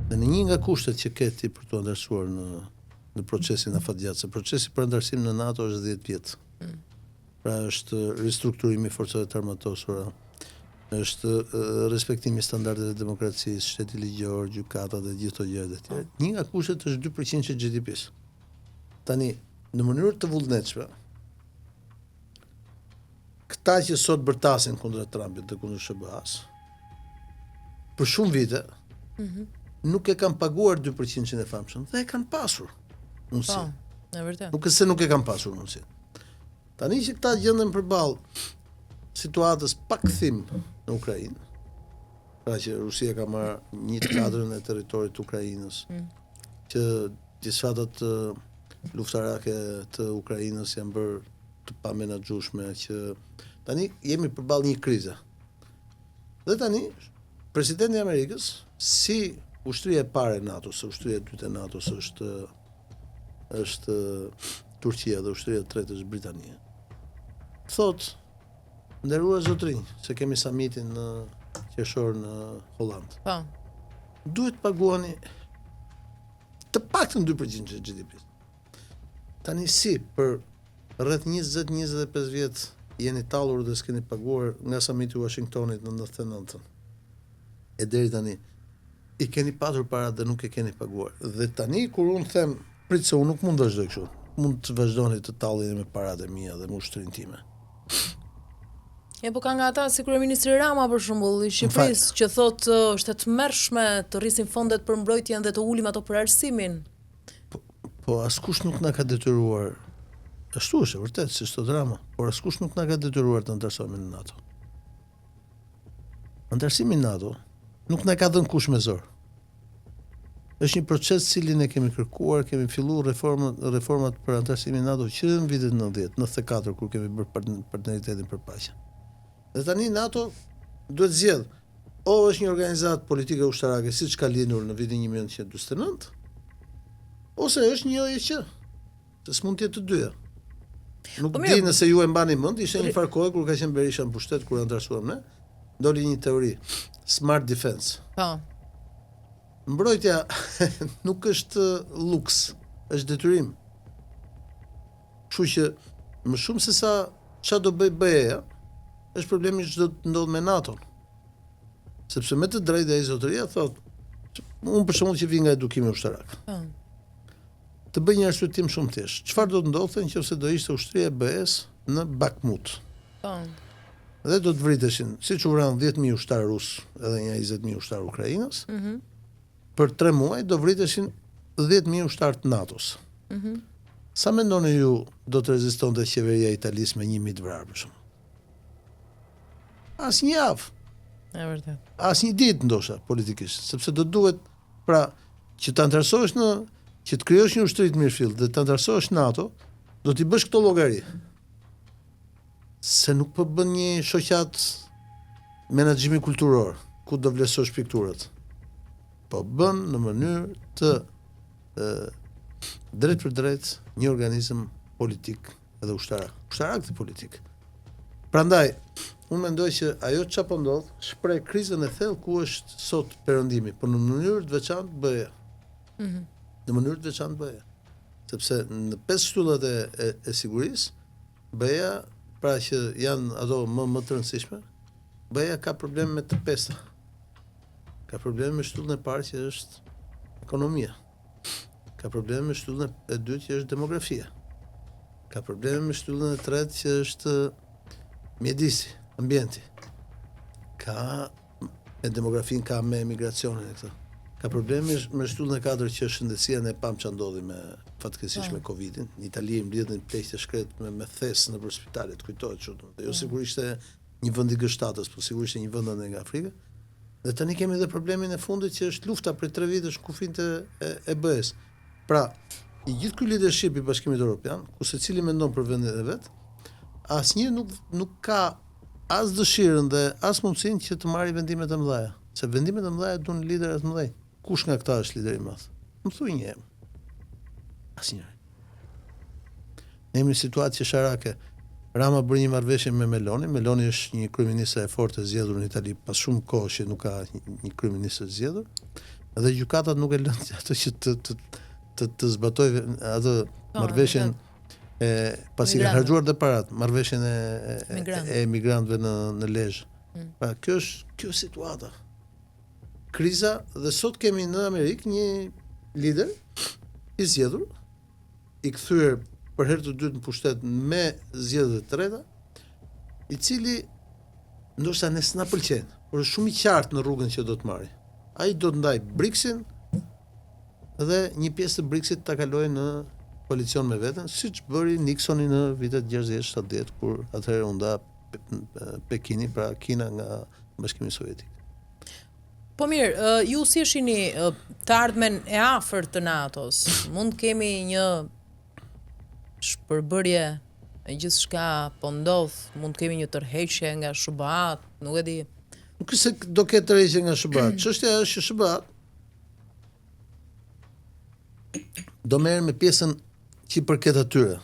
Dhe në një nga kushtet që ke ti për të ndërsuar në procesin afatgjat, se procesi për ndërsim në NATO është 10 vjet. Pra është ristrukturimi i forcave të armatosura, është respektimi i standardeve të demokracisë, shteti ligjor, gjykata dhe gjithë ato gjëra të tjera. Një nga kushtet është 2% e GDP-s. Tani, në mënyrë të vullnetshme, këta që sot bërtasin kundër Trumpit dhe kundër SBA-s, për shumë vite, nuk e kanë paguar 2% e famshëm, dhe e kanë pasur mundësi. Po, e vërtet. Nuk e se nuk e kanë pasur mundësi. Tani që këta gjenden përballë situatës pa kthim në Ukrainë, pra që Rusia ka marrë 1/4 e territorit të Ukrainës, që disfatat luftarake të Ukrainës janë bërë të pamenaxhueshme, që tani jemi përballë një krize. Dhe tani presidenti i Amerikës, si ushtria e parë e NATO-s, ushtria e dytë e NATO-s është Turqia dhe ushtria e tretë është Britania. Thot, nderuar zotrinj, se kemi samitin në qershor në Holland. Po. Duhet paguani të paktën 2% e GDP-s. Tani si për rreth 20-25 vjet jeni tallur dhe s'keni paguar nga samiti i Washingtonit në 99. E deri tani i keni patur para dhe nuk e keni paguar. Dhe tani kur unë them, prit se unë nuk mund të vazhdoj kështu. Mund të vazhdoni të talleni me paratë mia dhe me ushtrinë time. Po ka nga ata si kryeministri Rama për shembull i Shqipërisë që thotë është e tmerrshme të rrisin fondet për mbrojtjen dhe të ulim ato për arsimin. Po askush nuk na ka detyruar. Ashtu është vërtet, si çdo drama, por askush nuk na ka detyruar të ndërsohemi në NATO. Ndërsimi në NATO nuk na ka dhënë kush me zor. Është një proces cilin e kemi kërkuar, kemi filluar reformat për antarësimin në NATO që në vitin 94 kur kemi bërë partneritetin për paqe. Dhe tani NATO duhet zgjedh o është një organizatë politike ushtarake siç ka lindur në vitin 1949, ose është një OEQ. Se s'mund të jetë të dyja. Nuk di nëse ju e mbani mend, ishte një farë kohë kur ka qenë Berisha në pushtet kur ndërsuam ne, doli një teori, smart defense. Po. Mbrojtja nuk është luks, është detyrim. Kështu që më shumë se sa çfarë do bëj BE-ja, është problemi që do të ndodh me NATO-n. Sepse me të drejtë ai zotëria thotë, unë për shembull që vi nga edukimi ushtarak. Të bëj një arsyetim shumë thjesht. Çfarë do të ndodhte nëse do ishte ushtria e BE-s në Bakhmut? Dhe do të vriteshin, siç u vran 10.000 ushtar rus edhe një 20.000 ushtar Ukrainës. Për 3 muaj do vriteshin 10.000 ushtar të NATO-s. Sa mendoni ju do të rezistonte qeveria e Italisë me 1.000 të vrarë për shembull? Asnjë javë. E vërtet. Asnjë ditë ndoshta politikisht, sepse do duhet pra që të antarësohesh që të krijosh një ushtri të mirëfill dhe të antarësohesh NATO, do t'i bësh këto llogari. Se nuk po bën një shoqat menaxhimi kulturor, ku do vlerësosh pikturat. Po bën në mënyrë të drejt për drejt një organizëm politik edhe ushtarak të politik. Prandaj, unë mendoj që ajo çfarë po ndodh, shpreh krizën e thellë ku është sot perëndimi, por në mënyrë të veçantë BE. Në mënyrë të veçantë BE. Sepse në 5 shtyllat e sigurisë, BE-ja, pra që janë ato më të rëndësishme, BE-ja ka probleme me të pesta. Ka probleme me shtyllën e parë që është ekonomia. Ka probleme me shtyllën e dytë që është demografia. Ka probleme me shtyllën e tretë që është mjedisi, ambienti. Me demografin ka me emigracionin e këtë. Ka probleme me shtyllën e katër që është shëndetësia, ne pam ç'a ndodhi me fatkeqësisht me Covidin. Në Itali mbledhin pleqë shkret me thes nëpër spitalet, kujtohet çu. Jo sigurisht e një vend i G7-s, por sigurisht një vend nga Afrika. Dhe tani kemi edhe problemin e fundit që është lufta për 3 vitesh në kufijt e BE-s. Pra, i gjithë ky leadership i Bashkimit Evropian, ku secili mendon për vendin e vet, asnjë nuk ka as dëshirën dhe as mundësinë që të marrë vendime të mëdha. Se vendimet e mëdha duan liderë të mëdhenj. Kush nga këta është lider i madh? Më thuaj një emër. Asnjëri. Ne jemi në situatë që sharake. Rama bëri një marrëveshje me Meloni. Meloni është një kryeminist e fortë e zgjedhur në Itali pas shumë kohë që nuk ka një kryeminist të zgjedhur. Dhe gjykatat nuk e lënë ato që të zbatoj atë marrëveshjen pasi ka harxuar dhe parat, marrëveshjen e emigrantëve në Lezhë. Pra kjo është situata. Kriza, dhe sot kemi në Amerikë një lider i zgjedhur, i kthyer për herë të dytë në pushtet me zgjedhje të treta, i cili ndoshta ne s'na pëlqen, por është shumë i qartë në rrugën që do të marrë. Ai do të ndaj BRICS-in dhe një pjesë të BRICS-it ta kalojë në koalicion me veten, siç bëri Nixoni në vitet 60-70 kur atëherë u nda Pekini, pra Kina nga Bashkimi Sovjetik. Po mirë, ju si e shihni të ardhmen e afërt të NATO-s? Mund kemi një shpërbërje e gjithçka po ndodh, mund kemi një tërheqje nga SBA, nuk e di. Nuk se do ketë tërheqje nga SBA. Çështja është që SBA do merren me pjesën që i përket atyre.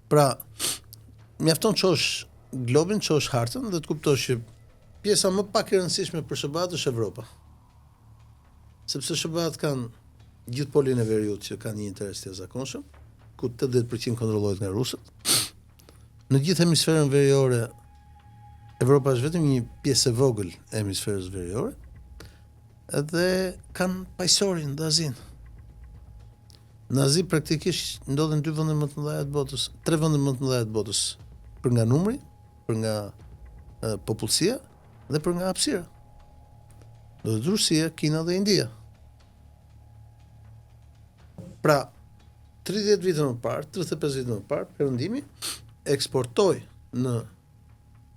Pra, mjafton çosh globin, çosh hartën dhe të kuptosh që pjesa më pak e rëndësishme për SBA-t është Evropa. Sepse SBA-t kanë gjithë polin e veriut që kanë një interes të jashtëzakonshëm, ku 80% kontrollohet nga rusët. Në gjithë hemisferën veriore, Evropa është vetëm një pjesë e vogël e hemisferës veriore, dhe kanë pajësorin dhe Azinë. Në Azi praktikisht ndodhen 2 vende më të mëdha të botës, 3 vende më të mëdha të botës, për nga numri, për nga popullsia dhe për nga hapësira. Do të Rusia, Kina dhe India. Pra, 30 vite më parë, 35 vite më parë, Perëndimi eksportoi në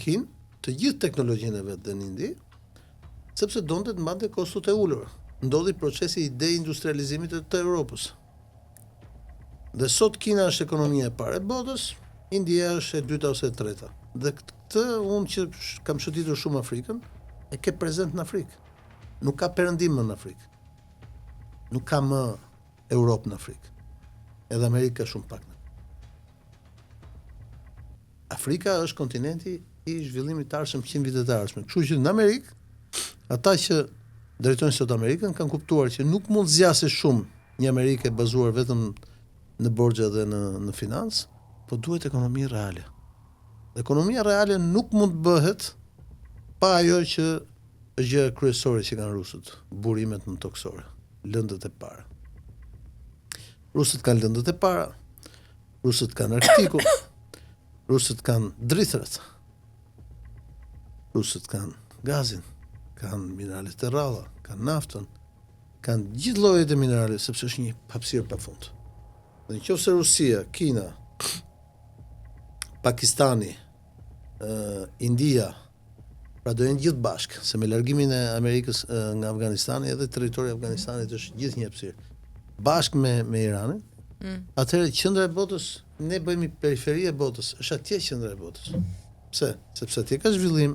Kinë të gjithë teknologjinë e vet dhe në Indi, sepse donte të mbante kostot e ulura. Ndodhi procesi i deindustrializimit të Europës. Dhe sot Kina është ekonomia e parë e botës, India është e dyta ose e treta. Dhe këtë unë që kam shëtitur shumë Afrikën, e ke prezent në Afrikë. Nuk ka perëndim më në Afrikë. Nuk ka më Europë në Afrikë. Edhe Amerika ka shumë pak në Afrikë. Afrika është kontinenti i zhvillimit të ardhshëm 100 vite të ardhshme. Kështu që në Amerikë, ata që drejtojnë sot Amerikën kanë kuptuar që nuk mund zgjasë shumë një Amerikë e bazuar vetëm në borxhe dhe në financë, po duhet ekonomi reale. Dhe ekonomia reale nuk mund bëhet pa ajo që është gjë kryesore që kanë rusët, burimet në toksore, lëndët e para. Rusët kanë lëndët e para, rusët kanë Arktikun, rusët kanë drithërat, rusët kanë gazin, kanë mineralet e rralla, kanë naftën, kanë gjithë llojet e minerale, sepse është një hapësirë pafund. Dhe nëse Rusia, Kina, Pakistani, India, pra do jenë gjithë bashkë, se me largimin e Amerikës nga Afganistani, edhe territori i Afganistanit është gjithë një hapësirë. Bashkë me Iranin, atëherë qendra e botës, ne bëhemi periferi e botës, është atje qendra e botës. Pse? Sepse atje ka zhvillim,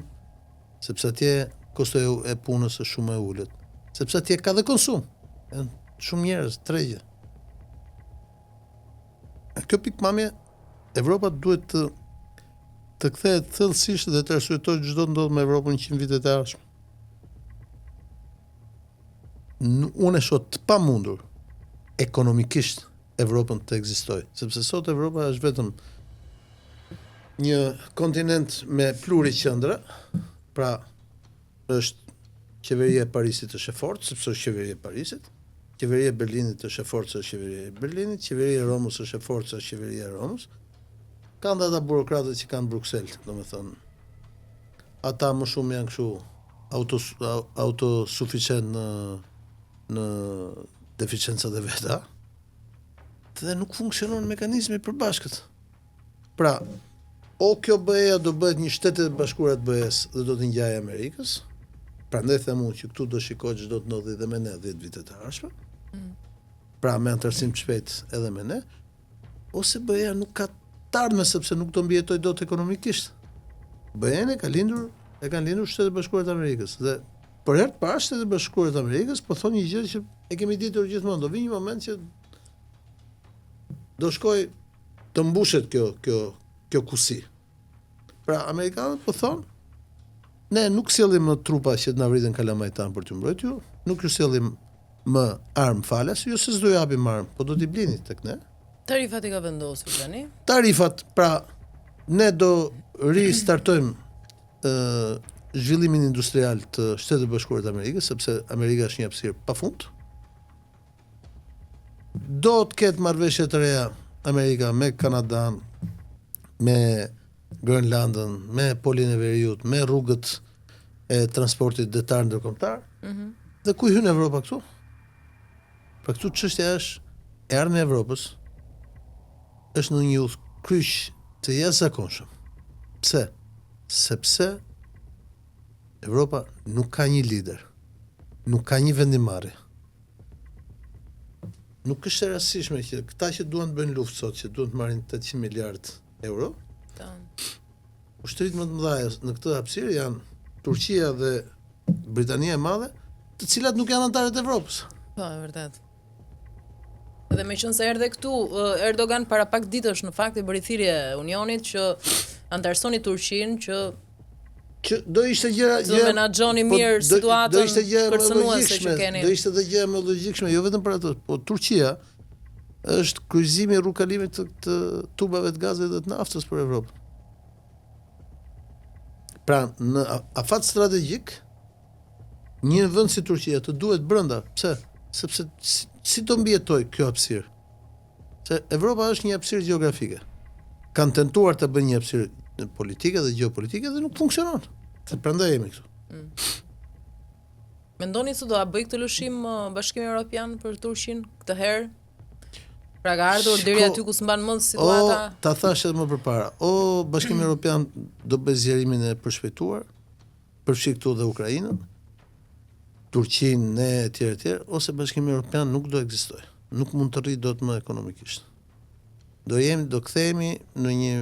sepse atje kosto e punës është shumë e ulët, sepse atje ka dhe konsum, shumë njerëz, tregje. Kjo pikpamje, Evropa duhet të kthehet thellësisht dhe të arsyetohet çdo ndodh me Evropën 100 vite të ardhshme. Unë e shoh të pamundur ekonomikisht Evropën të ekzistojë, sepse sot Evropa është vetëm një kontinent me pluriqendra, pra është qeveria e Parisit është e fortë, sepse është qeveria e Parisit. Qeveria e Berlinit është e fortë se është qeveria e Berlinit, qeveria e Romës është e fortë se është qeveria e Romës. Kanë dhe ata burokratët që kanë Bruxelles, domethënë. Ata më shumë janë kështu autosuficient në deficiencat e veta. Dhe nuk funksionon mekanizmi i përbashkët. Pra, o kjo BE-ja do bëhet një shtetet e bashkuara të BE-s dhe do të ngjajë Amerikës. Prandaj them unë që këtu do shikohet çdo të ndodhi edhe me ne 10 vite të ardhshme. Pra me antarësim të shpejt edhe me ne, ose BE-ja nuk ka të ardhme sepse nuk do mbijetoj dot ekonomikisht. BE-n e kanë lindur Shtetet e Bashkuara të Amerikës dhe për herë të parë Shtetet e Bashkuara të Amerikës po thonë një gjë që e kemi ditur gjithmonë, do vi një moment që do shkoj të mbushet kjo kusi. Pra amerikanët po thonë, ne nuk sjellim trupa që të na vritën kalamajt tan për të mbrojtur, nuk ju sjellim më armë falas, jo se s'do japim armë, po do t'i blini tek ne. Tarifat i ka vendosur tani. Tarifat, pra, ne do ristartojmë zhvillimin industrial të Shtetit Bashkuar të Amerikës, sepse Amerika është një hapësirë pafund. Do të ketë marrëveshje të reja Amerika me Kanadan, me Grönlandën, me Polin e Veriut, me rrugët e transportit detar ndërkombëtar. Dhe ku hyn Evropa këtu? Pra këtu çështja është e ardhmja e Evropës është në një kryq të jashtëzakonshëm. Pse? Sepse Evropa nuk ka një lider, nuk ka një vendimarrje. Nuk është e rastësishme që këta që duan të bëjnë luftë sot, që duan të marrin 800 miliard euro, ushtrit më të mëdha në këtë hapësirë janë Turqia dhe Britania e Madhe, të cilat nuk janë anëtarë të Evropës. Po, e vërtet. Dhe me qënë se erdhe këtu, Erdogan para pak ditësh në fakt i bëri thirrje Unionit që antarësoni Turqinë që do ishte gjëra të menaxhoni mirë situatën kërcënuese që keni. Do ishte dhe gjëra më logjikshme, jo vetëm për atë, po Turqia është kryqëzimi i rrugkalimit të tubave të gazit dhe të naftës për Evropën. Pra, në afat strategjik, një vend si Turqia të duhet brenda. Pse? Sepse si do mbijetoj kjo hapësirë? Se Evropa është një hapësirë gjeografike. Kanë tentuar të bëjnë një hapësirë politike dhe gjeopolitike dhe nuk funksionon. Se prandaj jemi këtu. Mendoni se do ta bëj këtë lëshim Bashkimi Evropian për Turqinë këtë herë? Pra ka ardhur deri aty ku s'mban mend situata. Ta thash edhe më përpara. O Bashkimi Evropian do bëj zgjerimin e përshpejtuar, përfshi këtu dhe Ukrainën, Turqinë, ne etj, ose Bashkimi Evropian nuk do ekzistojë. Nuk mund të rrijë dot më ekonomikisht. Do kthehemi në një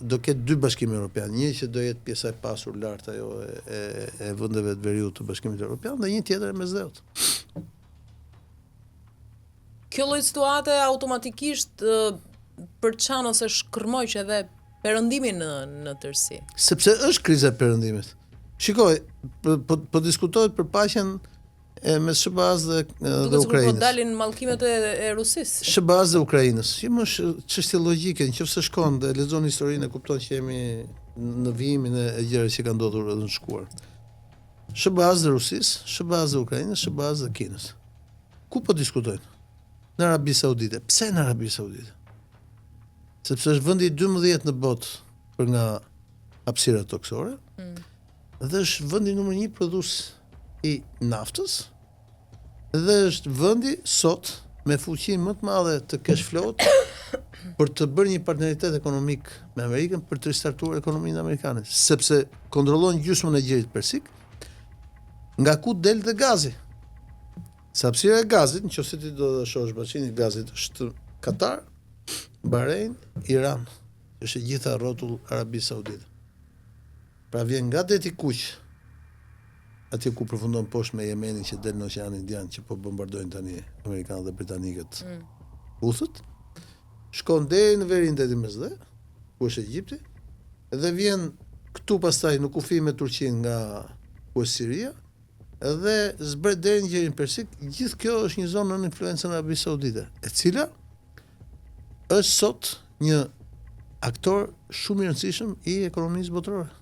do ketë dy bashkime Evropian, një që do jetë pjesa e pasur lart ajo e vendeve të veriut të Bashkimit Evropian dhe një tjetër e mesdheut. Kjo lloj situate automatikisht përçan ose shkërmoj edhe perëndimin në tërësi. Sepse është kriza e perëndimit. Shikoj, po diskutohet për paqen mes SBA-s dhe Ukrainës. Po dalin mallkimet e Rusisë. SBA-s dhe Ukrainës. Jo më çështje logjike, nëse shkon dhe lexon historinë e kupton që jemi në vijimin e gjërave që kanë ndodhur edhe në shkuar. SBA-s dhe Rusisë, SBA-s dhe Ukrainës, SBA-s dhe Kinës. Ku po diskutojnë? Në Arabi Saudite. Pse në Arabi Saudite? Sepse është vendi i 12 në botë për nga hapësira toksore. Dhe është vendi numër 1 prodhues i naftës dhe është vendi sot me fuqinë më të madhe të cash flow-t për të bërë një partneritet ekonomik me Amerikën për të ristartuar ekonominë amerikane, sepse kontrollon gjysmën e gjerit persik, nga ku del dhe gazi. Sa hapësira e gazit, nëse ti do të shohësh bashkinë e gazit, është Katar, Bahrein, Iran, është e gjitha rrotull Arabi Saudite. Pra vjen nga deti kuq, atje ku përfundon poshtë me Yemenin që del në Oqeanin Indian, që po bombardojnë tani amerikanët dhe britanikët Huthët, shkon deri në verin deti mesdhe, ku është Egjipti, dhe vjen këtu pastaj në kufi me Turqinë nga ku është Siria, dhe zbret deri në gjerin persik. Gjithë kjo është një zonë në influencën e Arabi Saudite, e cila është sot një aktor shumë i rëndësishëm i ekonomisë botërore.